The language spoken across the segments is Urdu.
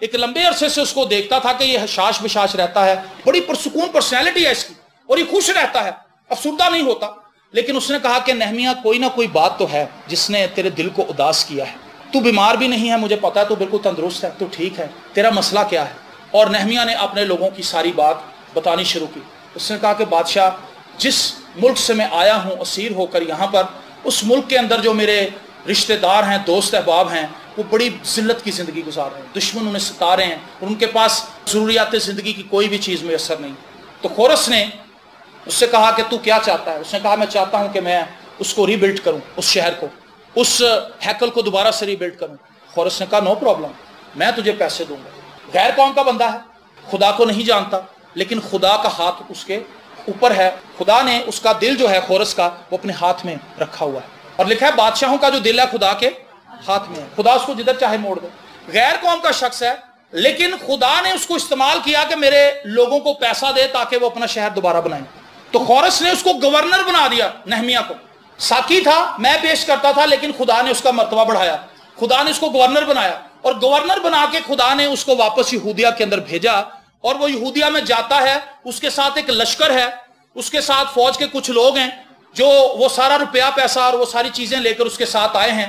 ایک لمبے عرصے سے اس کو دیکھتا تھا کہ یہ حشاش بشاش رہتا ہے، بڑی پرسکون پرسنالٹی ہے اس کی، اور یہ خوش رہتا ہے، افسردہ نہیں ہوتا. لیکن اس نے کہا کہ نہمیہ کوئی نہ کوئی بات تو ہے جس نے تیرے دل کو اداس کیا ہے. تو بیمار بھی نہیں ہے، مجھے پتا ہے تو بالکل تندرست ہے، تو ٹھیک ہے، تیرا مسئلہ کیا ہے؟ اور نہمیہ نے اپنے لوگوں کی ساری بات بتانی شروع کی. اس نے کہا کہ بادشاہ، جس ملک سے میں آیا ہوں اسیر ہو کر یہاں پر، اس ملک کے اندر جو میرے رشتہ دار ہیں، دوست احباب ہیں، وہ بڑی ذلت کی زندگی گزار رہے ہیں، دشمن انہیں ستا رہے ہیں، اور ان کے پاس ضروریات زندگی کی کوئی بھی چیز میسر نہیں. تو خورس نے اس سے کہا کہ تو کیا چاہتا ہے؟ اس نے کہا میں چاہتا ہوں کہ میں اس کو ری بلڈ کروں، اس شہر کو، اس ہیکل کو دوبارہ سے ری بلڈ کروں. خورس نے کہا نو پرابلم، میں تجھے پیسے دوں گا. غیر قوم کا بندہ ہے، خدا کو نہیں جانتا، لیکن خدا کا ہاتھ اس کے اوپر ہے. خدا نے اس کا دل جو ہے خورس کا، وہ اپنے ہاتھ میں رکھا ہوا ہے، اور لکھا ہے بادشاہوں کا جو دل ہے خدا کے ہاتھ میں ہے، خدا اس کو جدھر چاہے موڑ دے. غیر قوم کا شخص ہے، لیکن خدا نے اس کو استعمال کیا کہ میرے لوگوں کو پیسہ دے تاکہ وہ اپنا شہر دوبارہ بنائیں. تو خورس نے اس کو گورنر بنا دیا. نہمیہ کو ساکی تھا، میں پیش کرتا تھا، لیکن خدا نے اس کا مرتبہ بڑھایا، خدا نے اس کو گورنر بنایا، اور گورنر بنا کے خدا نے اس کو واپس یہودیہ کے اندر بھیجا. اور وہ یہودیہ میں جاتا ہے، اس کے ساتھ ایک لشکر ہے، اس کے ساتھ فوج کے کچھ لوگ ہیں جو وہ سارا روپیہ پیسہ اور وہ ساری چیزیں لے کر اس کے ساتھ آئے ہیں.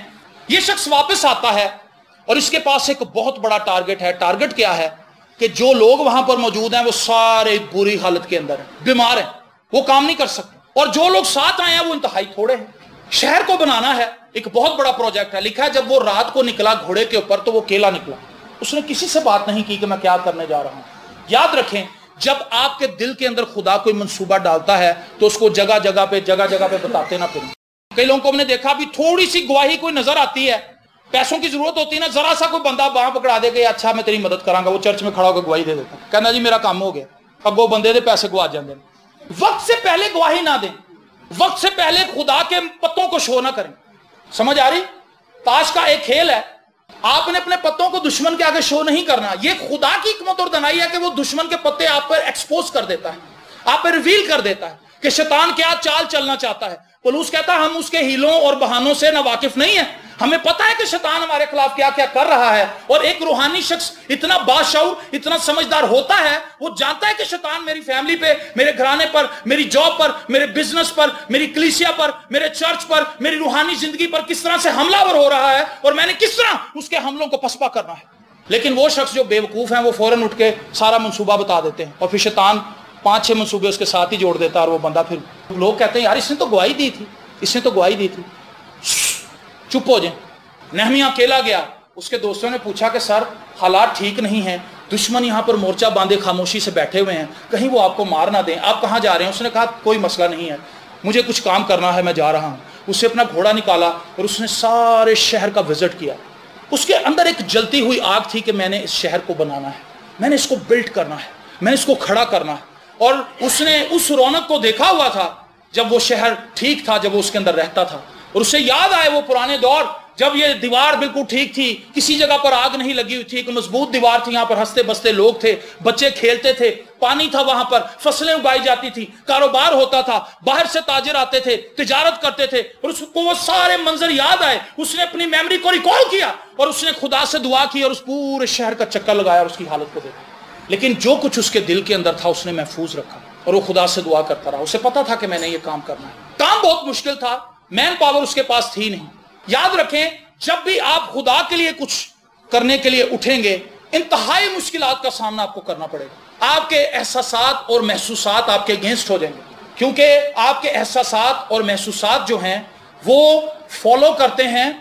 یہ شخص واپس آتا ہے اور اس کے پاس ایک بہت بڑا ٹارگٹ ہے. ٹارگٹ کیا ہے؟ کہ جو لوگ وہاں پر موجود ہیں وہ سارے بری حالت کے اندر ہیں، بیمار ہیں، وہ کام نہیں کر سکتے، اور جو لوگ ساتھ آئے ہیں وہ انتہائی تھوڑے ہیں. شہر کو بنانا ہے، ایک بہت بڑا پروجیکٹ ہے. لکھا ہے جب وہ رات کو نکلا گھوڑے کے اوپر تو وہ اکیلا نکلا، اس نے کسی سے بات نہیں کی کہ میں کیا کرنے جا رہا ہوں. یاد رکھیں، جب آپ کے دل کے اندر خدا کوئی منصوبہ ڈالتا ہے تو اس کو جگہ جگہ پہ بتاتے نہ پھریں. کئی لوگوں کو ہم نے دیکھا بھی تھوڑی سی گواہی کوئی نظر آتی ہے، پیسوں کی ضرورت ہوتی ہے نا، ذرا سا کوئی بندہ باہر پکڑا دے کہ اچھا میں تیری مدد کراں گا، وہ چرچ میں کھڑا ہو کے گواہی دے دیتا، کہنا جی میرا کام ہو گیا. اب وہ بندے دے پیسے گوا جاندے. وقت سے پہلے گواہی نہ دیں، وقت سے پہلے خدا کے پتوں کو شو نہ کریں. سمجھ آ رہی؟ تاش کا ایک کھیل ہے، آپ نے اپنے پتوں کو دشمن کے آگے شو نہیں کرنا. یہ خدا کی حکمت اور دانائی ہے کہ وہ دشمن کے پتے آپ پر ایکسپوز کر دیتا ہے، آپ پر ریویل کر دیتا ہے کہ شیطان کیا چال چلنا چاہتا ہے. پولس کہتا ہے ہم اس کے ہیلوں اور بہانوں سے نہ واقف نہیں ہیں، ہمیں پتہ ہے کہ شیطان ہمارے خلاف کیا کیا کر رہا ہے. اور ایک روحانی شخص اتنا باشعور، اتنا سمجھدار ہوتا ہے، وہ جانتا ہے کہ شیطان میری فیملی پہ، میرے گھرانے پر، میری جاب پر، میرے بزنس پر، میری کلیسیا پر، میرے چرچ پر، میری روحانی زندگی پر کس طرح سے حملہ ور ہو رہا ہے، اور میں نے کس طرح اس کے حملوں کو پسپا کرنا ہے. لیکن وہ شخص جو بے وقوف ہیں وہ فوراً اٹھ کے سارا منصوبہ بتا دیتے ہیں، اور پھر شیطان 5-6 منصوبے اس کے ساتھ ہی جوڑ دیتا ہے، اور وہ بندہ پھر لوگ کہتے ہیں یار اس نے تو گواہی دی تھی، اس نے تو گواہی دی تھی. چپ ہو جائیں. نہمیہ اکیلا گیا. اس کے دوستوں نے پوچھا کہ سر حالات ٹھیک نہیں ہیں، دشمن یہاں پر مورچہ باندھے خاموشی سے بیٹھے ہوئے ہیں، کہیں وہ آپ کو مار نہ دیں، آپ کہاں جا رہے ہیں؟ اس نے کہا کوئی مسئلہ نہیں ہے، مجھے کچھ کام کرنا ہے، میں جا رہا ہوں. اس نے اپنا گھوڑا نکالا اور اس نے سارے شہر کا وزٹ کیا. اس کے اندر ایک جلتی ہوئی آگ تھی کہ میں نے اس شہر کو بنانا ہے، میں نے اس کو بلڈ کرنا ہے، میں نے اس کو کھڑا کرنا ہے. اور اس نے اس رونق کو دیکھا ہوا تھا جب وہ شہر ٹھیک تھا، جب وہ اس کے اندر رہتا تھا، اور اسے یاد آئے وہ پرانے دور جب یہ دیوار بالکل ٹھیک تھی، کسی جگہ پر آگ نہیں لگی ہوئی تھی، ایک مضبوط دیوار تھی، یہاں پر ہنستے بستے لوگ تھے، بچے کھیلتے تھے، پانی تھا وہاں پر، فصلیں اگائی جاتی تھی، کاروبار ہوتا تھا، باہر سے تاجر آتے تھے، تجارت کرتے تھے. اور اس کو وہ سارے منظر یاد آئے، اس نے اپنی میموری کو ریکال کیا اور اس نے خدا سے دعا کی اور اس پورے شہر کا چکر لگایا اور اس کی حالت کو دیکھا. لیکن جو کچھ اس کے دل کے اندر تھا اس نے محفوظ رکھا اور وہ خدا سے دعا کرتا رہا. اسے پتا تھا کہ میں نے یہ کام کرنا ہے. کام بہت مشکل تھا، مین پاور اس کے پاس تھی نہیں. یاد رکھیں جب بھی آپ خدا کے لیے کچھ کرنے کے لیے اٹھیں گے، انتہائی مشکلات کا سامنا آپ کو کرنا پڑے گا. آپ کے احساسات اور محسوسات آپ کے اگینسٹ ہو جائیں گے، کیونکہ آپ کے احساسات اور محسوسات جو ہیں وہ فالو کرتے ہیں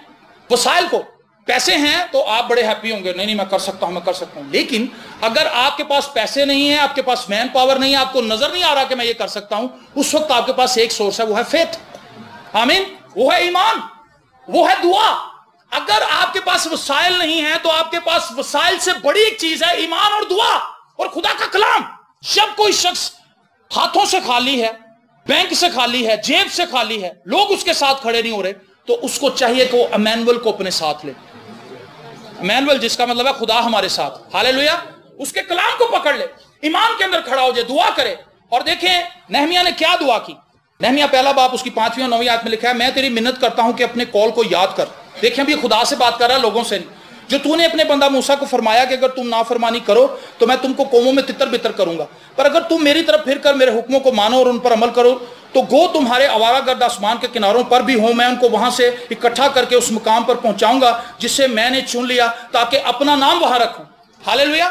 وسائل کو. پیسے ہیں تو آپ بڑے ہیپی ہوں گے، نہیں میں کر سکتا ہوں، میں کر سکتا ہوں. لیکن اگر آپ کے پاس پیسے نہیں ہیں، آپ کے پاس مین پاور نہیں ہے، آپ کو نظر نہیں آ رہا کہ میں یہ کر سکتا ہوں، اس وقت آپ کے پاس ایک سورس ہے، وہ ہے فیتھ. آمین. وہ ہے ایمان، وہ ہے دعا. اگر آپ کے پاس وسائل نہیں ہیں تو آپ کے پاس وسائل سے بڑی ایک چیز ہے، ایمان اور دعا اور خدا کا کلام. جب کوئی شخص ہاتھوں سے خالی ہے، بینک سے خالی ہے، جیب سے خالی ہے، لوگ اس کے ساتھ کھڑے نہیں ہو رہے، تو اس کو چاہیے کہ وہ امینول کو اپنے ساتھ لے. امینول جس کا مطلب ہے خدا ہمارے ساتھ. ہاللیلویا. اس کے کلام کو پکڑ لے، ایمان کے اندر کھڑا ہو جائے، دعا کرے. اور دیکھیں نہمیہ نے کیا دعا کی. نہمیہ پہلا باب اس کی 5ویں اور 9ویں آیت میں لکھا ہے، میں تیری منت کرتا ہوں کہ اپنے قول کو یاد کر. دیکھیں ابھی خدا سے بات کر رہا ہے، لوگوں سے نہیں. جو تو نے اپنے بندہ موسیٰ کو فرمایا کہ اگر تم نافرمانی کرو تو میں تم کو قوموں میں تتر بتر کروں گا، پر اگر تم میری طرف پھر کر میرے حکموں کو مانو اور ان پر عمل کرو تو گو تمہارے آوارہ گرد آسمان کے کناروں پر بھی ہوں، میں ان کو وہاں سے اکٹھا کر کے اس مقام پر پہنچاؤں گا جسے میں نے چن لیا تاکہ اپنا نام وہاں رکھوں۔ ہاللیلویہ۔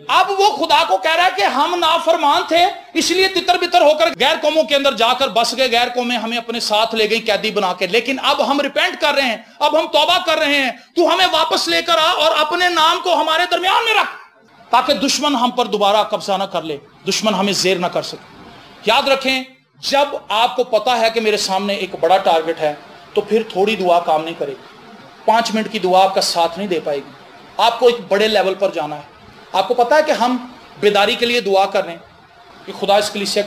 اب وہ خدا کو کہہ رہا ہے کہ ہم نافرمان تھے اس لیے تتر بتر ہو کر غیر قوموں کے اندر جا کر بس گئے، غیر قومیں ہمیں اپنے ساتھ لے گئی قیدی بنا کے، لیکن اب ہم ریپینٹ کر رہے ہیں، اب ہم توبہ کر رہے ہیں، تو ہمیں واپس لے کر آ اور اپنے نام کو ہمارے درمیان میں رکھ تاکہ دشمن ہم پر دوبارہ قبضہ نہ کر لے، دشمن ہمیں زیر نہ کر سکے۔ یاد رکھیں جب آپ کو پتا ہے کہ میرے سامنے ایک بڑا ٹارگٹ ہے تو پھر تھوڑی دعا کام نہیں کرے گی، 5 منٹ کی دعا آپ کا ساتھ نہیں دے پائے گی، آپ کو ایک بڑے لیول پر جانا ہے۔ آپ کو پتا ہے کہ ہم بیداری کے لیے دعا کر رہے ہیں کہ خدا اس کلیسیا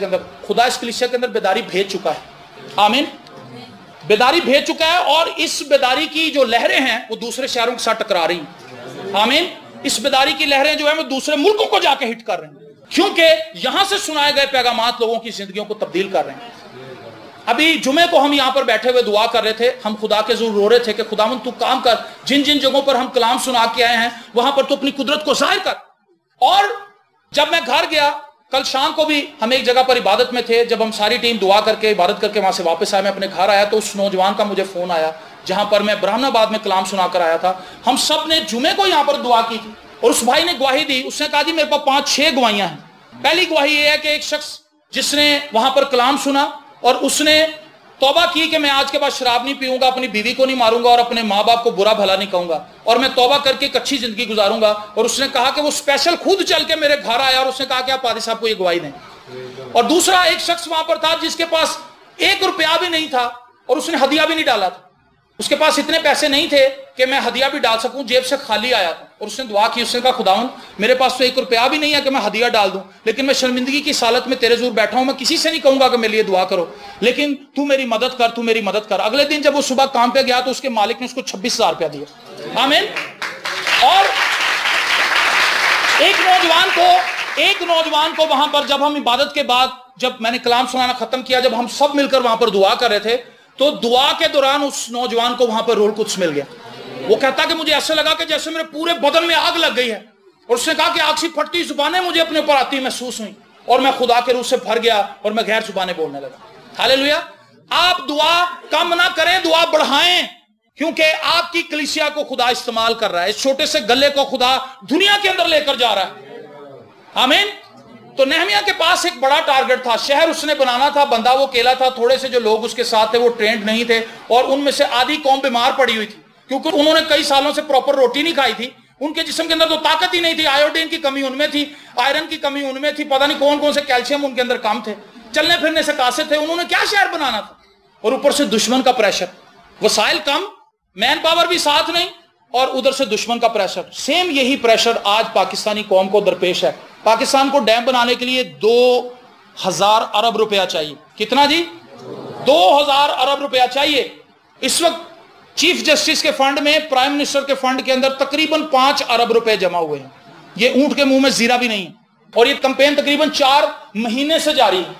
کے اندر بیداری بھیج چکا ہے، آمین، بیداری بھیج چکا ہے، اور اس بیداری کی جو لہریں ہیں وہ دوسرے شہروں کے ساتھ ٹکرا رہی ہیں، آمین، اس بیداری کی لہریں جو ہیں وہ دوسرے ملکوں کو جا کے ہٹ کر رہے ہیں، کیونکہ یہاں سے سنائے گئے پیغامات لوگوں کی زندگیوں کو تبدیل کر رہے ہیں۔ ابھی جمعے کو ہم یہاں پر بیٹھے ہوئے دعا کر رہے تھے، ہم خدا کے ضرور رو رہے تھے کہ خداوند تو کام کر، جن جن جگہوں پر ہم کلام سنا کے آئے ہیں وہاں پر تو اپنی قدرت کو ظاہر کر۔ اور جب میں گھر گیا کل شام کو بھی ہم ایک جگہ پر عبادت میں تھے، جب ہم ساری ٹیم دعا کر کے عبادت کر کے وہاں سے واپس آئے، میں اپنے گھر آیا تو اس نوجوان کا مجھے فون آیا جہاں پر میں برہمن آباد میں کلام سنا کر آیا تھا، ہم سب نے جمعے کو یہاں پر دعا کی تھی، اور اس بھائی نے گواہی دی، اس نے کہا جی میرے پاس 5-6 گواہیاں ہیں۔ پہلی گواہی یہ ہے کہ ایک شخص جس نے وہاں پر کلام سنا اور اس نے توبہ کی کہ میں آج کے بعد شراب نہیں پیوں گا، اپنی بیوی کو نہیں ماروں گا اور اپنے ماں باپ کو برا بھلا نہیں کہوں گا، اور میں توبہ کر کے ایک اچھی زندگی گزاروں گا، اور اس نے کہا کہ وہ اسپیشل خود چل کے میرے گھر آیا اور اس نے کہا کہ آپ پادری صاحب کو یہ گواہی دیں۔ اور دوسرا ایک شخص وہاں پر تھا جس کے پاس 1 روپیہ بھی نہیں تھا اور اس نے ہدیہ بھی نہیں ڈالا تھا، اس کے پاس اتنے پیسے نہیں تھے کہ میں ہدیہ بھی ڈال سکوں، جیب سے خالی آیا تھا، اور اس نے دعا کی، اس نے کہا خداوند میرے پاس تو 1 روپیہ بھی نہیں ہے کہ میں ہدیہ ڈال دوں، لیکن میں شرمندگی کی حالت میں تیرے حضور بیٹھا ہوں، میں کسی سے نہیں کہوں گا کہ میرے لیے دعا کرو، لیکن تو میری مدد کر، تو میری مدد کر۔ اگلے دن جب وہ صبح کام پہ گیا تو اس کے مالک نے اس کو 26,000 روپیہ دیا، آمین۔ اور ایک نوجوان کو وہاں پر جب ہم عبادت کے بعد جب میں نے کلام سنانا ختم کیا، جب ہم سب مل کر وہاں پر دعا کر رہے تھے تو دعا کے دوران اس نوجوان کو وہاں پر روح القدس مل گیا۔ وہ کہتا کہ مجھے ایسا لگا کہ جیسے میرے پورے بدن میں آگ لگ گئی ہے، اور اس نے کہا کہ آگ سی پھٹتی زبانیں مجھے اپنے اوپر آتی محسوس ہوئی، اور میں خدا کے روح سے بھر گیا اور میں غیر زبانیں بولنے لگا۔ ہاللیلویہ۔ آپ دعا کم نہ کریں، دعا بڑھائیں، کیونکہ آپ کی کلیسیا کو خدا استعمال کر رہا ہے، اس چھوٹے سے گلے کو خدا دنیا کے اندر لے کر جا رہا ہے، آمین۔ تو نہمیہ کے پاس ایک بڑا ٹارگٹ تھا، شہر اس نے بنانا تھا، بندہ وہ اکیلا تھا، تھوڑے سے جو لوگ اس کے ساتھ تھے وہ ٹرینڈ نہیں تھے، اور ان میں سے آدھی قوم بیمار پڑی ہوئی تھی کیونکہ انہوں نے کئی سالوں سے پراپر روٹی نہیں کھائی تھی، ان کے جسم کے اندر تو طاقت ہی نہیں تھی، آیوڈین کی کمی ان میں تھی، آئرن کی کمی ان میں تھی، پتہ نہیں کون کون سے کیلشیم ان کے اندر کم تھے، چلنے پھرنے سے قاصر تھے، انہوں نے کیا شہر بنانا تھا، اور اوپر سے دشمن کا پریشر، وسائل کم، مین پاور بھی ساتھ نہیں، اور ادھر سے دشمن کا پریشر۔ سیم یہی پریشر آج پاکستانی قوم کو درپیش ہے۔ پاکستان کو ڈیم بنانے کے لیے 2000 ارب روپیہ چاہیے، کتنا جی؟ 2000 ارب روپیہ چاہیے۔ اس وقت چیف جسٹس کے فنڈ میں، پرائم منسٹر کے فنڈ کے اندر تقریباً 5 ارب روپے جمع ہوئے ہیں، یہ اونٹ کے منہ میں زیرہ بھی نہیں ہے، اور یہ کمپین تقریباً 4 مہینے سے جاری ہے،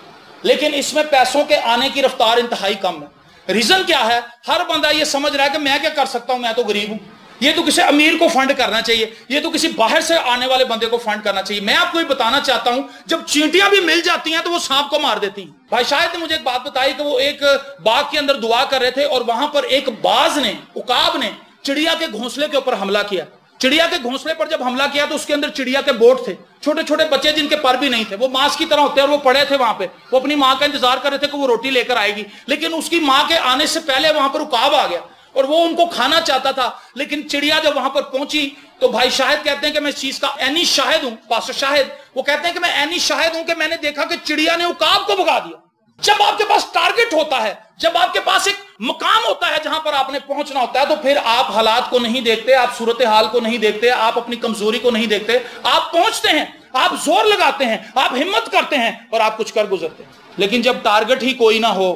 لیکن اس میں پیسوں کے آنے کی رفتار انتہائی کم ہے۔ ریزن کیا ہے؟ ہر بندہ یہ سمجھ رہا ہے کہ میں کیا کر سکتا ہوں، میں تو غریب ہوں، یہ تو کسی امیر کو فنڈ کرنا چاہیے، یہ تو کسی باہر سے آنے والے بندے کو فنڈ کرنا چاہیے۔ میں آپ کو یہ بتانا چاہتا ہوں جب چینٹیاں بھی مل جاتی ہیں تو وہ سانپ کو مار دیتی ہیں۔ بھائی شاید نے مجھے ایک بات بتائی کہ وہ ایک باغ کے اندر دعا کر رہے تھے اور وہاں پر ایک باز نے، عقاب نے چڑیا کے گھونسلے کے اوپر حملہ کیا۔ چڑیا کے گھونسلے پر جب حملہ کیا تو اس کے اندر چڑیا کے بوٹ تھے، چھوٹے چھوٹے بچے جن کے پر بھی نہیں تھے، وہ ماس کی طرح ہوتے ہیں، اور وہ پڑے تھے وہاں پہ، وہ اپنی ماں کا انتظار کر رہے تھے کہ وہ روٹی لے کر آئے گی، لیکن اس کی ماں کے آنے سے پہلے وہاں پر عقاب آ گیا اور وہ ان کو کھانا چاہتا تھا، لیکن چڑیا جب وہاں پر پہنچی تو بھائی شاہد کہتے ہیں کہ میں اس چیز کا عینی شاہد ہوں، پاسٹر شاہد وہ کہتے ہیں کہ میں عینی شاہد ہوں کہ میں نے دیکھا کہ چڑیا نے عقاب کو بھگا دیا۔ جب آپ کے پاس ٹارگٹ ہوتا ہے، جب آپ کے پاس ایک مقام ہوتا ہے جہاں پر آپ نے پہنچنا ہوتا ہے، تو پھر آپ حالات کو نہیں دیکھتے، آپ صورتحال کو نہیں دیکھتے، آپ اپنی کمزوری کو نہیں دیکھتے، آپ پہنچتے ہیں، آپ زور لگاتے ہیں، آپ ہمت کرتے ہیں اور آپ کچھ کر گزرتے ہیں۔ لیکن جب ٹارگٹ ہی کوئی نہ ہو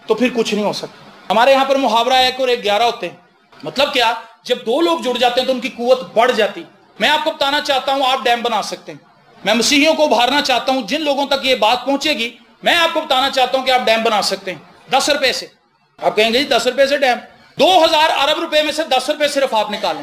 تو پھر کچھ نہیں ہو سکتا۔ ہمارے یہاں پر محاورہ 1 اور 1 11 ہوتے ہیں، مطلب کیا؟ جب 2 لوگ جڑ جاتے ہیں تو ان کی قوت بڑھ جاتی۔ میں آپ کو بتانا چاہتا ہوں آپ ڈیم بنا سکتے ہیں، میں مسیحیوں کو ابھارنا چاہتا ہوں، جن لوگوں تک یہ بات پہنچے گی میں آپ کو بتانا چاہتا ہوں کہ آپ ڈیم بنا سکتے ہیں 10 روپے سے۔ آپ کہیں گے جی 10 روپے سے ڈیم؟ 2000 ارب روپے میں سے 10 روپے صرف آپ نکالیں،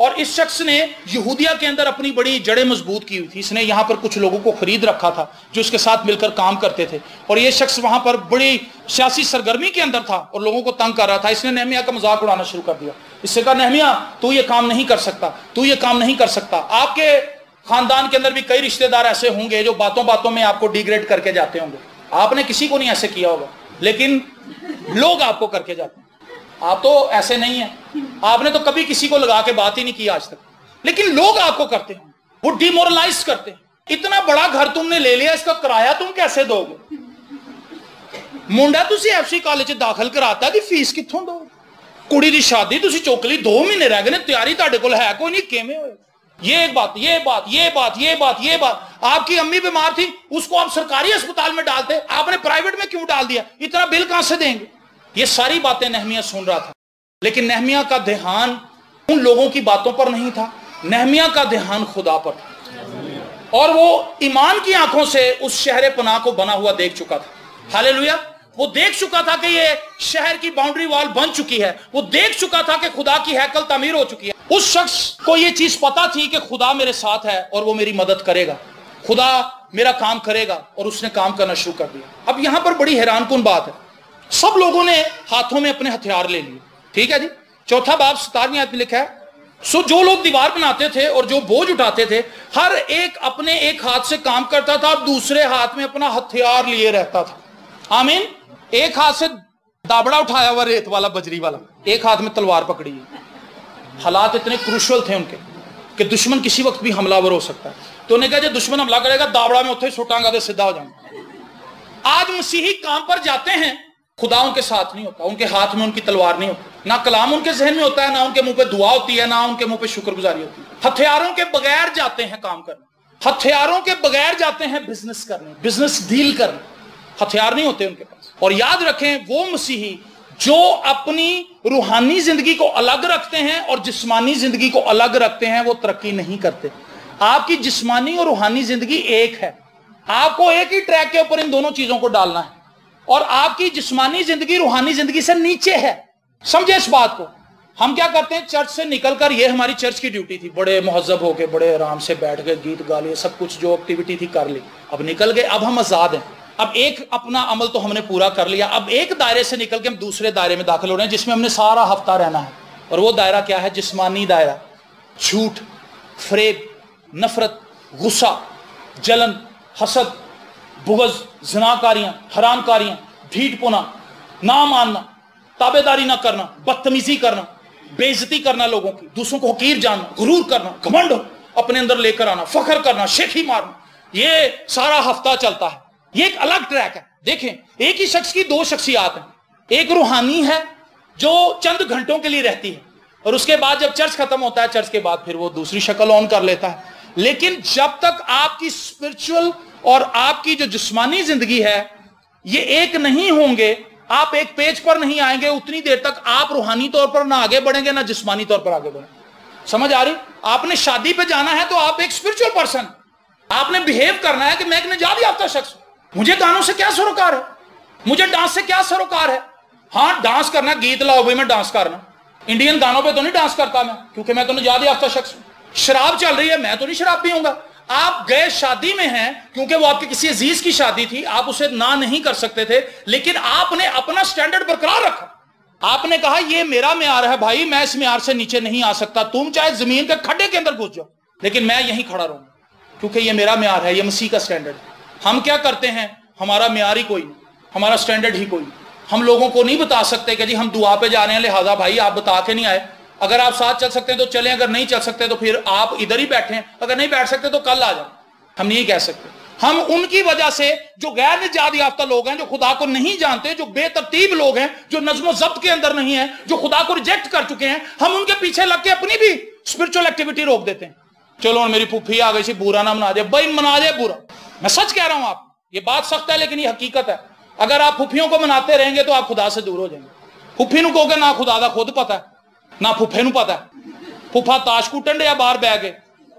اور اس شخص نے یہودیہ کے اندر اپنی بڑی جڑیں مضبوط کی ہوئی تھی. اس نے یہاں پر کچھ لوگوں کو خرید رکھا تھا جو اس کے ساتھ مل کر کام کرتے تھے, اور یہ شخص وہاں پر بڑی سیاسی سرگرمی کے اندر تھا اور لوگوں کو تنگ کر رہا تھا. اس نے نہمیہ کا مذاق اڑانا شروع کر دیا. اس سے کہا نہمیہ تو یہ کام نہیں کر سکتا, تو یہ کام نہیں کر سکتا. آپ کے خاندان کے اندر بھی کئی رشتہ دار ایسے ہوں گے جو باتوں باتوں میں آپ کو ڈیگریڈ کر کے جاتے ہوں گے. آپ نے کسی کو نہیں ایسے کیا ہوگا, لیکن لوگ آپ کو کر کے جاتے ہیں. آپ تو ایسے نہیں ہیں, آپ نے تو کبھی کسی کو لگا کے بات ہی نہیں کی آج تک, لیکن لوگ آپ کو کرتے ہیں, وہ ڈیمورلائز کرتے ہیں. اتنا بڑا گھر تم نے لے لیا, اس کا کرایہ تم کیسے دو گے؟ منڈا تسی ایف سی کالج داخل کراتا دی فیس کتھوں دو؟ کڑی دی شادی تسی چوکلی 2 مہینے رہ گئے, تیاری تہاڈے کول ہے کوئی نہیں, کیویں ہوئے؟ یہ بات. آپ کی امی بیمار تھی, اس کو آپ سرکاری اسپتال میں ڈالتے, آپ نے پرائیویٹ میں کیوں ڈال دیا؟ اتنا بل کہاں سے دیں گے؟ یہ ساری باتیں نہمیہ سن رہا تھا, لیکن نہمیہ کا دھیان ان لوگوں کی باتوں پر نہیں تھا, نہمیہ کا دھیان خدا پر تھا. اور وہ ایمان کی آنکھوں سے اس شہر پناہ کو بنا ہوا دیکھ چکا تھا. ہاللیلویا. وہ دیکھ چکا تھا کہ یہ شہر کی باؤنڈری وال بن چکی ہے. وہ دیکھ چکا تھا کہ خدا کی ہیکل تعمیر ہو چکی ہے. اس شخص کو یہ چیز پتا تھی کہ خدا میرے ساتھ ہے اور وہ میری مدد کرے گا, خدا میرا کام کرے گا, اور اس نے کام کرنا شروع کر دیا. اب یہاں پر بڑی حیران کن بات ہے, سب لوگوں نے ہاتھوں میں اپنے ہتھیار لے لیے. ٹھیک ہے جی, 4 باب 17 آیت میں لکھا ہے, سو جو لوگ دیوار بناتے تھے اور جو بوجھ اٹھاتے تھے, ہر ایک اپنے ایک ہاتھ سے کام کرتا تھا اور دوسرے ہاتھ میں اپنا ہتھیار لیے رہتا تھا. آمین. ایک ہاتھ سے دابڑا اٹھایا ہوا ریت والا, بجری والا, ایک ہاتھ میں تلوار پکڑی ہے. حالات اتنے کروشل تھے ان کے کہ دشمن کسی وقت بھی حملہ ور ہو سکتا ہے. تو انہیں کہا جب دشمن حملہ کرے گا دابڑا میں اتنے چھوٹاں گا تو سیدھا ہو جاؤں. آج مسیحی کام پر جاتے ہیں, خدا ان کے ساتھ نہیں ہوتا, ان کے ہاتھ میں ان کی تلوار نہیں ہوتی, نہ کلام ان کے ذہن میں ہوتا ہے, نہ ان کے منہ پہ دعا ہوتی ہے, نہ ان کے منہ پہ شکر گزاری ہوتی ہے. ہتھیاروں کے بغیر جاتے ہیں کام کرنے, ہتھیاروں کے بغیر جاتے ہیں بزنس کرنے, بزنس ڈیل کرنے. ہتھیار نہیں ہوتے ان کے پاس. اور یاد رکھیں, وہ مسیحی جو اپنی روحانی زندگی کو الگ رکھتے ہیں اور جسمانی زندگی کو الگ رکھتے ہیں, وہ ترقی نہیں کرتے. آپ کی جسمانی اور روحانی زندگی ایک ہے, آپ کو ایک ہی ٹریک کے اوپر ان دونوں چیزوں کو ڈالنا ہے, اور آپ کی جسمانی زندگی روحانی زندگی سے نیچے ہے. سمجھے اس بات کو. ہم کیا کرتے ہیں, چرچ سے نکل کر, یہ ہماری چرچ کی ڈیوٹی تھی, بڑے مہذب ہو کے, بڑے آرام سے بیٹھ کے گیت گا لیے, سب کچھ جو ایکٹیویٹی تھی کر لی, اب نکل گئے, اب ہم آزاد ہیں. اب ایک اپنا عمل تو ہم نے پورا کر لیا, اب ایک دائرے سے نکل کے ہم دوسرے دائرے میں داخل ہو رہے ہیں جس میں ہم نے سارا ہفتہ رہنا ہے. اور وہ دائرہ کیا ہے؟ جسمانی دائرہ. جھوٹ, فریب, نفرت, غصہ, جلن, حسد, بغض, زناکاریاں, حرام کاریاں, ڈھیٹ پونا, نہ ماننا, تابع داری نہ کرنا, بدتمیزی کرنا, بے عزتی کرنا لوگوں کی, دوسروں کو حقیر جاننا, غرور کرنا, گھمنڈ اپنے اندر لے کر آنا, فخر کرنا, شیخی مارنا. یہ سارا ہفتہ چلتا ہے. یہ ایک الگ ٹریک ہے. دیکھیں, ایک ہی شخص کی 2 شخصیات ہیں. ایک روحانی ہے جو چند گھنٹوں کے لیے رہتی ہے, اور اس کے بعد جب چرچ ختم ہوتا ہے, چرچ کے بعد پھر وہ دوسری شکل آن کر لیتا ہے. لیکن جب تک آپ کی اسپرچول اور آپ کی جو جسمانی زندگی ہے یہ ایک نہیں ہوں گے, آپ ایک پیج پر نہیں آئیں گے, اتنی دیر تک آپ روحانی طور پر نہ آگے بڑھیں گے نہ جسمانی طور پر آگے بڑھیں گے. سمجھ آ رہی؟ آپ نے شادی پہ جانا ہے تو آپ ایک اسپرچول پرسن, آپ نے بہیو کرنا ہے کہ میں ایک نجات یافتہ شخص ہوں. مجھے گانوں سے کیا سروکار ہے, مجھے ڈانس سے کیا سروکار ہے. ہاں ڈانس کرنا, گیت لاؤ بھائی میں ڈانس کرنا, انڈین گانوں پہ تو نہیں ڈانس کرتا میں, کیونکہ میں تو نجات یافتہ شخص ہوں. شراب چل رہی ہے, میں تو نہیں شراب پیوں گا. آپ گئے شادی میں ہیں کیونکہ وہ آپ کے کسی عزیز کی شادی تھی, آپ اسے نہ نہیں کر سکتے تھے, لیکن آپ نے اپنا سٹینڈرڈ برقرار رکھا. آپ نے کہا یہ میرا معیار ہے بھائی, میں اس معیار سے نیچے نہیں آ سکتا, تم چاہے زمین کے کھڈے کے اندر گھس جاؤ لیکن میں یہیں کھڑا رہوں کیونکہ یہ میرا معیار ہے, یہ مسیح کا سٹینڈرڈ ہے. ہم کیا کرتے ہیں, ہمارا معیار ہی کوئی نہیں, ہمارا سٹینڈرڈ ہی کوئی نہیں. ہم لوگوں کو نہیں بتا سکتے کہ جی ہم دعا پہ جا رہے ہیں لہذا بھائی آپ بتا کے نہیں آئے, اگر آپ ساتھ چل سکتے ہیں تو چلیں, اگر نہیں چل سکتے تو پھر آپ ادھر ہی بیٹھیں, اگر نہیں بیٹھ سکتے تو کل آ جائیں. ہم نہیں کہہ سکتے. ہم ان کی وجہ سے جو غیر نجات یافتہ لوگ ہیں, جو خدا کو نہیں جانتے, جو بے ترتیب لوگ ہیں, جو نظم و ضبط کے اندر نہیں ہیں, جو خدا کو ریجیکٹ کر چکے ہیں, ہم ان کے پیچھے لگ کے اپنی بھی اسپرچول ایکٹیویٹی روک دیتے ہیں. چلو میری پھوپھی آ گئی سی, برا نہ منا دے بھائی, منا دے برا. میں سچ کہہ رہا ہوں, آپ یہ بات سخت ہے لیکن یہ حقیقت ہے. اگر آپ پھوپھیوں کو مناتے رہیں گے تو آپ خدا سے دور ہو جائیں گے. پھوپھی نو کہو گے نہ خدا دا خود پتا ہے نہ پھوپھے نو پتا ہے. پھوپھا تاش کوٹن ڈیا باہر بہ کے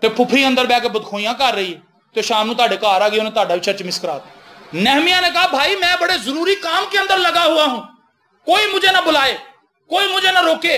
تے پھوپھی اندر بہ کے بدخوئیاں کر رہی ہے, تو شام نو تہاڈے گھر آ گئی, انہیں تہاڈا بھی چرچ مس کرا دیا. نہمیہ نے کہا بھائی میں بڑے ضروری کام کے اندر لگا ہوا ہوں, کوئی مجھے نہ بلائے, کوئی مجھے نہ روکے,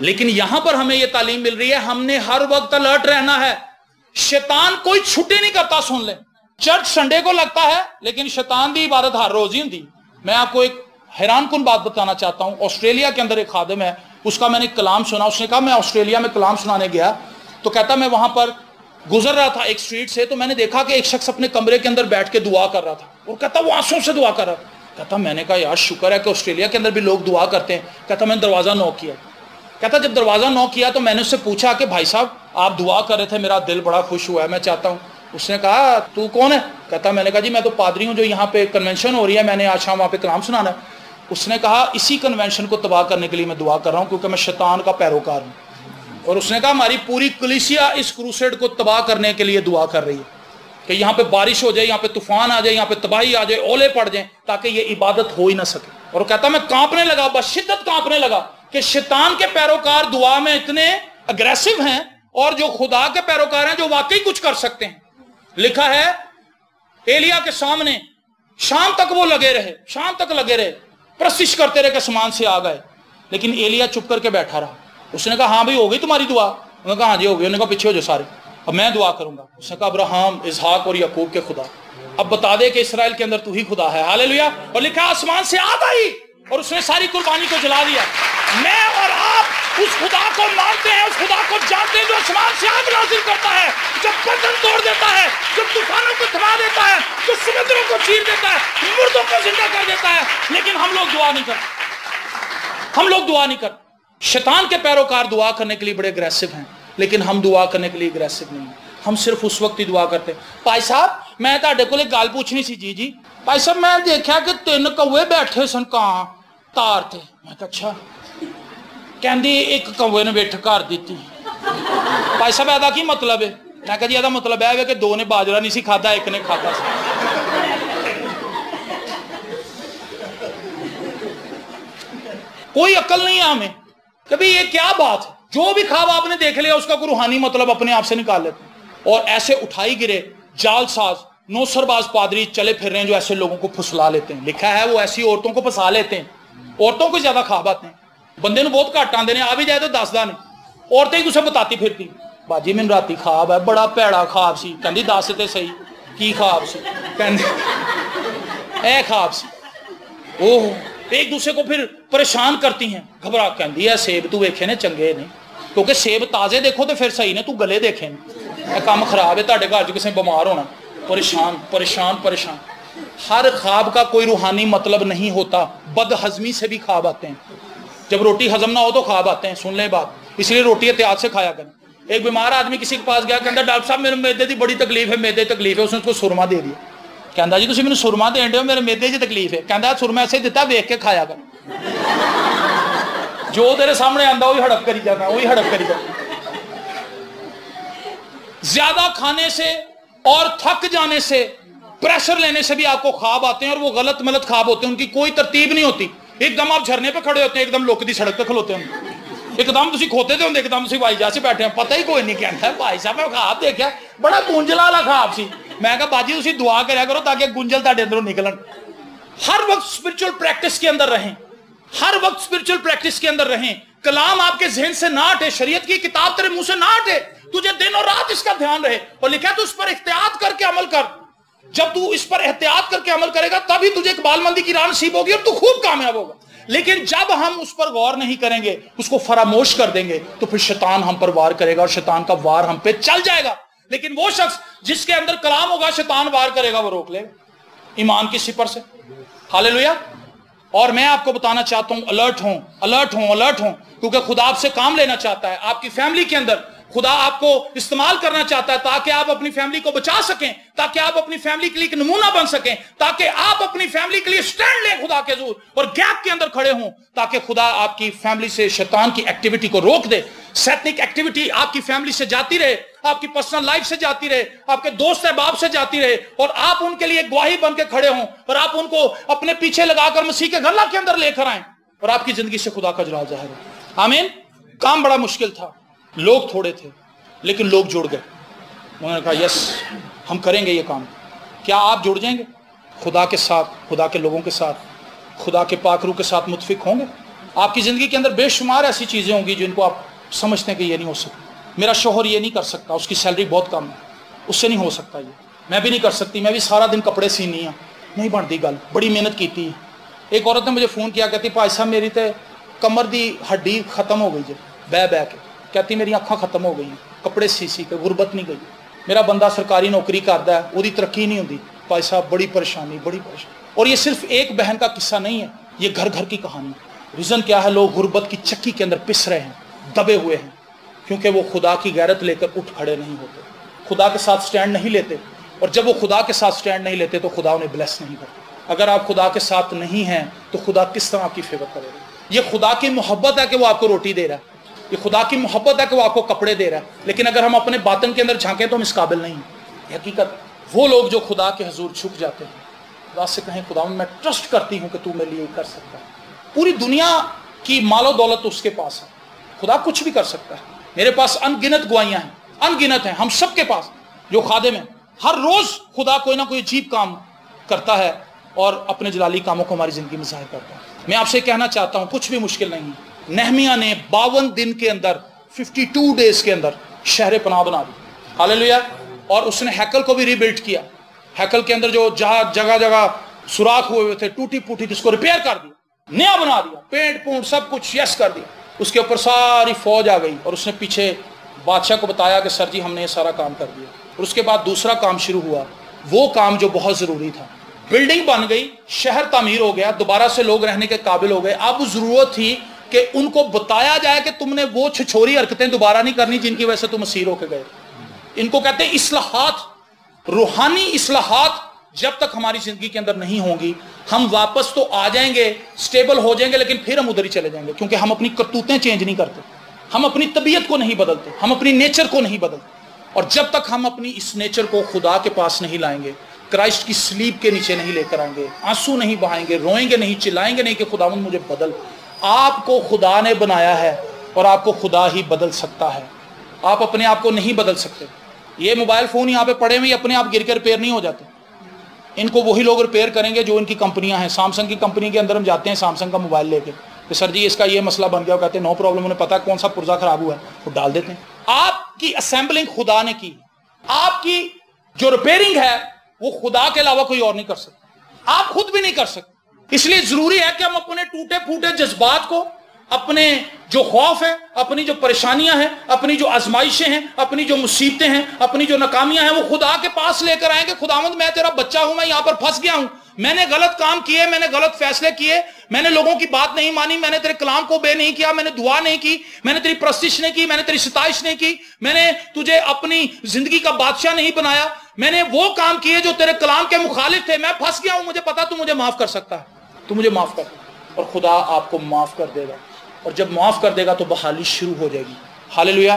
لیکن یہاں پر ہمیں یہ تعلیم مل رہی ہے ہم نے ہر وقت الرٹ رہنا ہے. شیطان کوئی چھٹی نہیں کرتا. سن لیں, چرچ سنڈے کو لگتا ہے لیکن شیطان دی عبادت ہر روز ہی ہوتی. میں آپ کو ایک حیران کن بات بتانا چاہتا ہوں. آسٹریلیا کے اندر ایک خادم ہے, اس کا میں نے کلام سنا. اس نے کہا میں آسٹریلیا میں کلام سنانے گیا تو کہتا میں وہاں پر گزر رہا تھا ایک اسٹریٹ سے, تو میں نے دیکھا کہ ایک شخص اپنے کمرے کے اندر بیٹھ کے دعا کر رہا تھا, اور کہتا وہ آنسوں سے دعا کر رہا تھا. کہتا میں نے کہا یار شکر ہے کہ آسٹریلیا کے اندر بھی لوگ دعا کرتے ہیں. کہتا میں نے دروازہ نوک کیا. کہتا جب دروازہ نوک کیا تو میں نے اس سے پوچھا کہ بھائی صاحب آپ دعا کر رہے تھے, میرا دل بڑا خوش ہوا ہے, میں چاہتا ہوں. اس نے کہا تو کون ہے؟ کہتا میں نے کہا جی میں تو پادری ہوں جو یہاں پہ کنونشن ہو رہی ہے, میں نے آج شام وہاں پہ کلام سنانا ہے. اس نے کہا اسی کنونشن کو تباہ کرنے کے لیے میں دعا کر رہا ہوں کیونکہ میں شیطان کا پیروکار ہوں. اور اس نے کہا ہماری پوری کلیسیا اس کروسیڈ کو تباہ کرنے کے لیے دعا کر رہی ہے کہ یہاں پہ بارش ہو جائے, یہاں پہ طوفان آ جائے, یہاں پہ تباہی آ جائے, اولے پڑ جائیں تاکہ یہ عبادت ہو ہی نہ سکے. اور وہ کہتا میں کانپنے لگا, بشدت کانپنے لگا کہ شیطان کے پیروکار دعا میں اتنے اگریسو ہیں اور جو خدا کے پیروکار ہیں جو واقعی کچھ کر سکتے ہیں. لکھا ہے ایلیا کے سامنے شام تک وہ لگے رہے, شام تک لگے رہے, پرستش کرتے رہے کہ آسمان سے آ گئے, لیکن ایلیا چپ کر کے بیٹھا رہا. اس نے کہا ہاں بھائی ہو گئی تمہاری دعا؟ انہوں نے کہا ہاں جی ہو گئی. انہوں نے کہا پیچھے ہو جاؤ سارے, اب میں دعا کروں گا. اس نے کہا ابراہیم, اسحاق اور یعقوب کے خدا, اب بتا دے کہ اسرائیل کے اندر تو ہی خدا ہے. ہاللیلویا. اور لکھا آسمان سے آگ آئی اور اس نے ساری قربانی کو جلا دیا. میں اور آپ اس خدا کو مانتے ہیں, اس خدا کو جانتے ہیں جو آسمان سے آگ نازل کرتا ہے, جو بندن توڑ دیتا ہے, جو طوفانوں کو تھما دیتا ہے, جو سمندروں کو چیر دیتا ہے, مردوں کو زندہ کر دیتا ہے. لیکن ہم لوگ دعا نہیں کرتے, ہم لوگ دعا نہیں کرتے. شیطان کے پیروکار دعا کرنے کے لیے بڑے اگریسو ہیں لیکن ہم دعا کرنے کے لیے اگریسو نہیں ہیں. ہم صرف اس وقت ہی دعا کرتے ہیں. بھائی صاحب میں تہاڈے کول ایک گل پوچھنی سی. جی جی بھائی صاحب میں دیکھا کہ 3 کوے بیٹھے سن کہاں تار تے. میں کہا اچھا. کہندی ایک کوے نے بیٹھ کر دیتی. بھائی صاحب ایدا کی مطلب ہے؟ میں کہا جی ایدا مطلب ہے کہ 2 نے باجرہ نہیں سی کھادا, ایک نے کھادا سی. کوئی عقل نہیں ہے ہمیں کبھی. یہ کیا بات ہے؟ جو بھی خواب آپ نے دیکھ لیا اس کا کوئی روحانی مطلب اپنے آپ سے نکال لیتے ہیں. اور ایسے اٹھائی گرے جال ساز نوسر باز پادری چلے پھر رہے ہیں جو ایسے لوگوں کو پھسلا لیتے ہیں. لکھا ہے وہ ایسی عورتوں کو پھنسا لیتے ہیں. عورتوں کو زیادہ خواب آتے ہیں, بندے نے بہت گھٹ آندے نے, آ بھی جائے تو دسدا نہیں. عورتیں ایک دوسرے بتاتی پھرتی باجی میں راتی خواب ہے, بڑا پیڑا خواب سی. کہندی دس تے صحیح کی خواب سی. کہندی اے خواب سی. اوہ ایک دوسرے کو پھر پریشان کرتی ہیں. گھبرا کہندی ہے سیب تو ویکھے نے چنگے نے, کیونکہ سیب تازے دیکھو تو پھر صحیح نے, تو گلے دیکھے نے. اے کام خراب ہے, تہاڈے گھر جو کسے بیمار ہونا. پریشان پریشان پریشان. ہر خواب کا کوئی روحانی مطلب نہیں ہوتا. بد ہضمی سے بھی خواب آتے ہیں. جب روٹی ہضم نہ ہو تو خواب آتے ہیں. سن لیں بات, اس لیے روٹی احتیاط سے کھایا کریں. ایک بیمار آدمی کسی کے پاس گیا, کہندا ڈاکٹر صاحب میرے میدے دی بڑی تکلیف ہے, میدے تکلیف ہے. اس نے اس کو سرما دے دیا. کہندا جی تسی مینوں سرما دین دے ہو, میرے میدے دی تکلیف ہے. کہندا سرما ایسے دتا ویکھ کے کھایا کر. جو تیرے سامنے آندا وہی ہڑپ کری جانا, وہی ہڑپ کری جانا. زیادہ کھانے سے اور تھک جانے سے, پریشر لینے سے بھی آپ کو خواب آتے ہیں, اور وہ غلط ملت خواب ہوتے ہیں. ان کی کوئی ترتیب نہیں ہوتی. ایک دم آپ جھرنے پہ کھڑے ہوتے ہیں, ایک دم لوک دی سڑک پہ کھلوتے ہیں, ایک دم تسی کھوتے دے ہوندے, ایک دم تسی وائی جا سے بیٹھے ہیں. پتہ ہی کوئی نہیں. کہندا ہے بھائی صاحب میں خواب دیکھا بڑا گونجلا والا خواب سی. میں کہا باجی تسی دعا کریا کرو تاکہ گونجل تہاڈے اندروں نکلن. ہر وقت اسپرچل پریکٹس کے اندر رہیں, ہر وقت اسپرچل پریکٹس کے اندر رہیں. کلام آپ کے ذہن سے نہ ہٹے, شریعت کی کتاب تیرے منہ سے نہ ہٹے, تجھے دن اور رات اس کا دھیان رہے. اور لکھا ہے تو اس پر احتیاط کر کے عمل کر. جب تو اس پر احتیاط کر کے عمل کرے گا تبھی تجھے اقبال مندی کی راہ نصیب ہوگی اور تو خوب کامیاب ہوگا. لیکن جب ہم اس پر غور نہیں کریں گے, اس کو فراموش کر دیں گے, تو پھر شیطان ہم پر وار کرے گا اور شیطان کا وار ہم پہ چل جائے گا. لیکن وہ شخص جس کے اندر کلام ہوگا, شیطان وار کرے گا وہ روک لے گا ایمان کی سپر سے. ہاللیلویا. اور میں آپ کو بتانا چاہتا ہوں الرٹ ہوں, الرٹ ہوں, الرٹ ہوں, کیونکہ خدا آپ سے کام لینا چاہتا ہے. آپ کی فیملی کے اندر خدا آپ کو استعمال کرنا چاہتا ہے تاکہ آپ اپنی فیملی کو بچا سکیں, تاکہ آپ اپنی فیملی کے لیے ایک نمونہ بن سکیں, تاکہ آپ اپنی فیملی کے لیے سٹینڈ لیں خدا کے حضور اور گیپ کے اندر کھڑے ہوں, تاکہ خدا آپ کی فیملی سے شیطان کی ایکٹیویٹی کو روک دے. سیٹنک ایکٹیویٹی آپ کی فیملی سے جاتی رہے, آپ کی پرسنل لائف سے جاتی رہے, آپ کے دوست احباب سے جاتی رہے, اور آپ ان کے لیے گواہی بن کے کھڑے ہوں, اور آپ ان کو اپنے پیچھے لگا کر مسیح کے گھر کے اندر لے کر آئیں, اور آپ کی زندگی سے خدا کا جلال ظاہر ہو. آمین. کام بڑا مشکل تھا, لوگ تھوڑے تھے, لیکن لوگ جڑ گئے. انہوں نے کہا یس ہم کریں گے یہ کام. کیا آپ جڑ جائیں گے خدا کے ساتھ, خدا کے لوگوں کے ساتھ, خدا کے پاک روح کے ساتھ متفق ہوں گے؟ آپ کی زندگی کے اندر بے شمار ایسی چیزیں ہوں گی جن کو آپ سمجھتے ہیں کہ یہ نہیں ہو سکتا. میرا شوہر یہ نہیں کر سکتا, اس کی سیلری بہت کم ہے, اس سے نہیں ہو سکتا یہ. میں بھی نہیں کر سکتی, میں بھی سارا دن کپڑے سینی ہیں, نہیں بنتی گل, بڑی محنت کیتی ہے. ایک عورت نے مجھے فون کیا, کہتی بھائی صاحب میری تے کمر دی ہڈی ختم ہو گئی جی, بہ کے. کہتی میری اکھاں ختم ہو گئی, کپڑے سی کے غربت نہیں گئی. میرا بندہ سرکاری نوکری کرتا ہے, وہی ترقی نہیں ہوتی. بھائی صاحب بڑی پریشانی, بڑی پریشانی. اور یہ صرف ایک بہن کا قصہ نہیں ہے, یہ گھر گھر کی کہانی. ریزن کیا ہے؟ لوگ غربت کی چکی کے اندر پس رہے ہیں, دبے ہوئے ہیں, کیونکہ وہ خدا کی غیرت لے کر اٹھ کھڑے نہیں ہوتے, خدا کے ساتھ سٹینڈ نہیں لیتے. اور جب وہ خدا کے ساتھ سٹینڈ نہیں لیتے تو خدا انہیں بلیس نہیں کرتا. اگر آپ خدا کے ساتھ نہیں ہیں تو خدا کس طرح آپ کی فیور کرے گا؟ یہ خدا کی محبت ہے کہ وہ آپ کو روٹی دے رہا ہے, یہ خدا کی محبت ہے کہ وہ آپ کو کپڑے دے رہا ہے. لیکن اگر ہم اپنے باطن کے اندر جھانکیں تو ہم اس قابل نہیں ہیں. حقیقت وہ لوگ جو خدا کے حضور جھک جاتے ہیں, خدا سے کہیں خدا میں ٹرسٹ کرتی ہوں کہ تو میرے لیے کر سکتا ہے. پوری دنیا کی مال و دولت اس کے پاس ہے, خدا کچھ بھی کر سکتا ہے. میرے پاس ان گنت گوائیاں ہیں, ان گنت ہیں, ہم سب کے پاس جو خادم ہیں. ہر روز خدا کوئی نہ کوئی عجیب کام کرتا ہے اور اپنے جلالی کاموں کو ہماری زندگی میں ظاہر کرتا ہے. میں آپ سے کہنا چاہتا ہوں کچھ بھی مشکل نہیں ہے. نہمیہ نے 52 دن کے اندر 52 ڈیز کے اندر شہر پناہ بنا دی. ہاللیلویا. اور اس نے ہیکل کو بھی ری بلڈ کیا. ہیکل کے اندر جو جگہ جگہ سوراخ ہوئے تھے, ٹوٹی پوٹی, اس کو ریپیئر کر دیا, نیا بنا دیا, پینٹ پونٹ سب کچھ یس کر دیا. اس کے اوپر ساری فوج آ گئی اور اس نے پیچھے بادشاہ کو بتایا کہ سر جی ہم نے یہ سارا کام کر دیا. اور اس کے بعد دوسرا کام شروع ہوا, وہ کام جو بہت ضروری تھا. بلڈنگ بن گئی, شہر تعمیر ہو گیا, دوبارہ سے لوگ رہنے کے قابل ہو گئے. اب ضرورت تھی کہ ان کو بتایا جائے کہ تم نے وہ چھچوری حرکتیں دوبارہ نہیں کرنی جن کی وجہ سے تم اسیر ہو کے گئے. ان کو کہتے ہیں اصلاحات. روحانی اصلاحات جب تک ہماری زندگی کے اندر نہیں ہوں گی, ہم واپس تو آ جائیں گے, سٹیبل ہو جائیں گے, لیکن پھر ہم ادھر ہی چلے جائیں گے, کیونکہ ہم اپنی کرتوتیں چینج نہیں کرتے, ہم اپنی طبیعت کو نہیں بدلتے, ہم اپنی نیچر کو نہیں بدلتے. اور جب تک ہم اپنی اس نیچر کو خدا کے پاس نہیں لائیں گے, کرائسٹ کی سلیب کے نیچے نہیں لے کر آئیں گے, آنسو نہیں بہائیں گے, روئیں گے نہیں, چلائیں گے نہیں کہ خداوند مجھے بدل. آپ کو خدا نے بنایا ہے اور آپ کو خدا ہی بدل سکتا ہے. آپ اپنے آپ کو نہیں بدل سکتے. یہ موبائل فون یہاں پہ پڑے ہوئے اپنے آپ گر کے ریپیئر نہیں ہو جاتے. ان کو وہی لوگ ریپیئر کریں گے جو ان کی کمپنیاں ہیں. سامسنگ کی کمپنی کے اندر ہم جاتے ہیں سامسنگ کا موبائل لے کے, کہ سر جی اس کا یہ مسئلہ بن گیا, وہ کہتے ہیں نو پرابلم, انہیں پتا کون سا پرزا خراب ہوا ہے, وہ ڈال دیتے ہیں. آپ کی اسمبلنگ خدا نے کی, آپ کی جو ریپیئرنگ ہے وہ خدا کے علاوہ کوئی اور نہیں کر سکتا, آپ خود بھی نہیں کر سکتے. اس لیے ضروری ہے کہ ہم اپنے ٹوٹے پھوٹے جذبات کو, اپنے جو خوف ہے, اپنی جو پریشانیاں ہیں, اپنی جو آزمائشیں ہیں, اپنی جو مصیبتیں ہیں, اپنی جو ناکامیاں ہیں, وہ خدا کے پاس لے کر آئیں گے. خداوند میں تیرا بچہ ہوں, میں یہاں پر پھنس گیا ہوں, میں نے غلط کام کیے, میں نے غلط فیصلے کیے, میں نے لوگوں کی بات نہیں مانی, میں نے تیرے کلام کو بے نہیں کیا, میں نے دعا نہیں کی, میں نے تیری پرستش نہیں کی, میں نے تیری ستائش نہیں کی, میں نے تجھے اپنی زندگی کا بادشاہ نہیں بنایا, میں نے وہ کام کیے جو تیرے کلام کے مخالف تھے. میں پھنس گیا ہوں, مجھے پتا تو مجھے معاف کر سکتا ہے, تو مجھے معاف کر. اور خدا آپ کو معاف کر دے گا, اور جب معاف کر دے گا تو بحالی شروع ہو جائے گی. ہاللیلویا.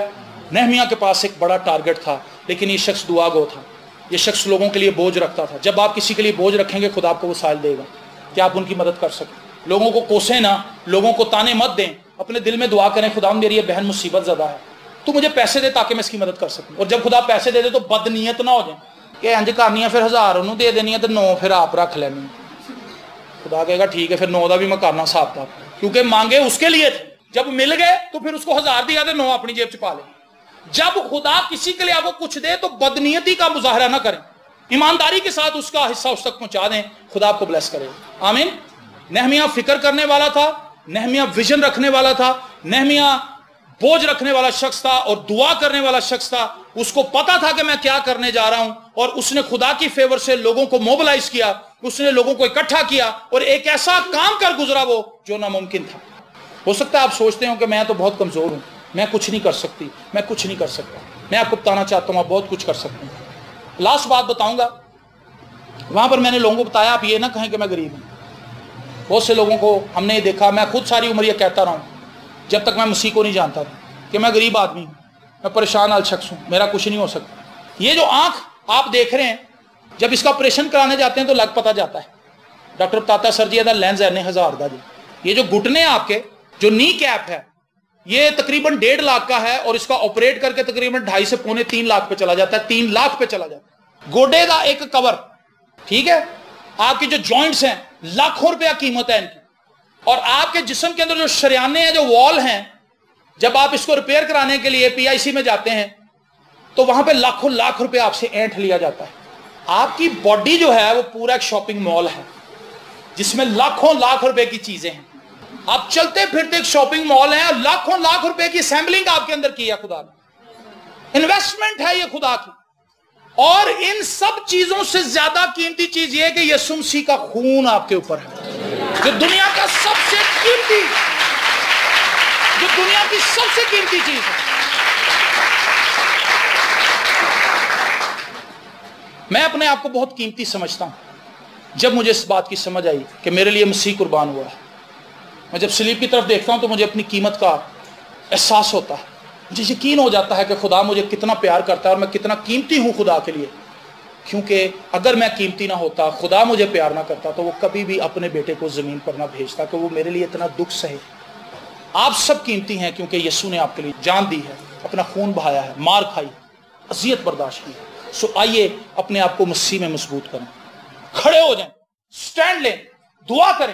نہمیہ کے پاس ایک بڑا ٹارگٹ تھا, لیکن یہ شخص دعا گو تھا, یہ شخص لوگوں کے لیے بوجھ رکھتا تھا. جب آپ کسی کے لیے بوجھ رکھیں گے خدا آپ کو وسائل دے گا کہ آپ ان کی مدد کر سکیں. لوگوں کو کوسیں نہ, لوگوں کو تانے مت دیں, اپنے دل میں دعا کریں خدا میری یہ بہن مصیبت زدہ ہے, تو مجھے پیسے دے تاکہ میں اس کی مدد کر سکوں. اور جب خدا پیسے دے دے تو بد نیت نہ ہو جائیں کہ انج کرنی ہے پھر 1000 انہوں دے دینی ہے تو 9 پھر آپ رکھ لینی. خدا کہے گا ٹھیک ہے پھر 9 کا بھی میں کرنا حساب تھا, کیونکہ مانگے اس کے لیے تھے, جب مل گئے تو پھر اس کو 1000 دیا تو 9 اپنی جیب چھپا لے. جب خدا کسی کے لیے آپ کو کچھ دے تو بدنیتی کا مظاہرہ نہ کریں, ایمانداری کے ساتھ اس کا حصہ اس تک پہنچا دیں, خدا آپ کو بلیس کرے. آمین. نہمیہ فکر کرنے والا تھا, نہمیہ ویژن رکھنے والا تھا, نہمیہ بوجھ رکھنے والا شخص تھا اور دعا کرنے والا شخص تھا. اس کو پتا تھا کہ میں کیا کرنے جا رہا ہوں, اور اس نے خدا کی فیور سے لوگوں کو موبلائز کیا, اس نے لوگوں کو اکٹھا کیا اور ایک ایسا کام کر گزرا وہ جو ناممکن تھا. ہو سکتا ہے آپ سوچتے ہو کہ میں تو بہت کمزور ہوں, میں کچھ نہیں کر سکتی, میں کچھ نہیں کر سکتا. میں آپ کو بتانا چاہتا ہوں آپ بہت کچھ کر سکتے ہیں. لاسٹ بات بتاؤں گا, وہاں پر میں نے لوگوں کو بتایا آپ یہ نہ کہیں کہ میں غریب ہوں. بہت سے لوگوں کو ہم نے دیکھا, میں خود ساری عمر یہ کہتا رہا ہوں جب تک میں مسیح کو نہیں جانتا تھا کہ میں غریب آدمی ہوں, میں پریشان حال شخص ہوں, میرا کچھ نہیں ہو سکتا. یہ جو آنکھ آپ دیکھ رہے ہیں, جب اس کا آپریشن کرانے جاتے ہیں تو لگ پتہ جاتا ہے. ڈاکٹر بتاتا ہے سر جی یہ لینز ہے 1000 کا جی. یہ جو گھٹنے آپ کے جو نی کیپ ہے یہ تقریباً 1.5 لاکھ کا ہے, اور اس کا آپریٹ کر کے تقریباً 2.5 سے 3 لاکھ پہ چلا جاتا ہے, 3 لاکھ پہ چلا جاتا ہے. گوڈے کا ایک کور, ٹھیک ہے, آپ کی جو جوائنٹس ہیں لاکھوں روپیہ قیمت ہے ان کی, اور آپ کے جسم کے اندر جو شریانے ہیں، جو وال ہیں، جب آپ اس کو ریپیئر کرانے کے لیے پی آئی سی میں جاتے ہیں تو وہاں پہ لاکھوں لاکھ روپے آپ سے اینٹھ لیا جاتا ہے. آپ کی باڈی جو ہے وہ پورا ایک شاپنگ مال ہے جس میں لاکھوں لاکھ روپے کی چیزیں ہیں. آپ چلتے پھرتے ایک شاپنگ مال ہیں اور لاکھوں لاکھ روپے کی اسمبلنگ آپ کے اندر کی ہے خدا نے. انویسٹمنٹ ہے یہ خدا کی. اور ان سب چیزوں سے زیادہ قیمتی چیز یہ ہے کہ یسوع مسیح کا خون آپ کے اوپر ہے، جو دنیا کا سب سے قیمتی، جو دنیا کی سب سے قیمتی چیز ہے. میں اپنے آپ کو بہت قیمتی سمجھتا ہوں. جب مجھے اس بات کی سمجھ آئی کہ میرے لیے مسیح قربان ہوا ہے، میں جب سلیب کی طرف دیکھتا ہوں تو مجھے اپنی قیمت کا احساس ہوتا ہے. مجھے یقین ہو جاتا ہے کہ خدا مجھے کتنا پیار کرتا ہے اور میں کتنا قیمتی ہوں خدا کے لیے. کیونکہ اگر میں قیمتی نہ ہوتا، خدا مجھے پیار نہ کرتا، تو وہ کبھی بھی اپنے بیٹے کو زمین پر نہ بھیجتا کہ وہ میرے لیے اتنا دکھ سہے. آپ سب قیمتی ہیں کیونکہ یسوع نے آپ کے لیے جان دی ہے، اپنا خون بہایا ہے، مار کھائی، اذیت برداشت کی. سو آئیے اپنے آپ کو مسیح میں مضبوط کریں، کھڑے ہو جائیں، سٹینڈ لیں، دعا کریں،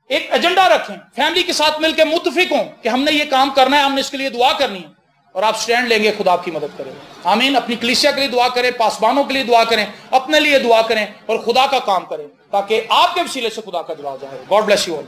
ایک ایجنڈا رکھیں، فیملی کے ساتھ مل کے متفق ہوں کہ ہم نے یہ کام کرنا ہے، ہم نے اس کے لیے دعا کرنی ہے، اور آپ سٹینڈ لیں گے، خدا آپ کی مدد کرے گا. آمین. اپنی کلیسیا کے لیے دعا کریں، پاسبانوں کے لیے دعا کریں، اپنے لیے دعا کریں اور خدا کا کام کریں تاکہ آپ کے وسیلے سے خدا کا جلال ظاہر ہو. God bless you all.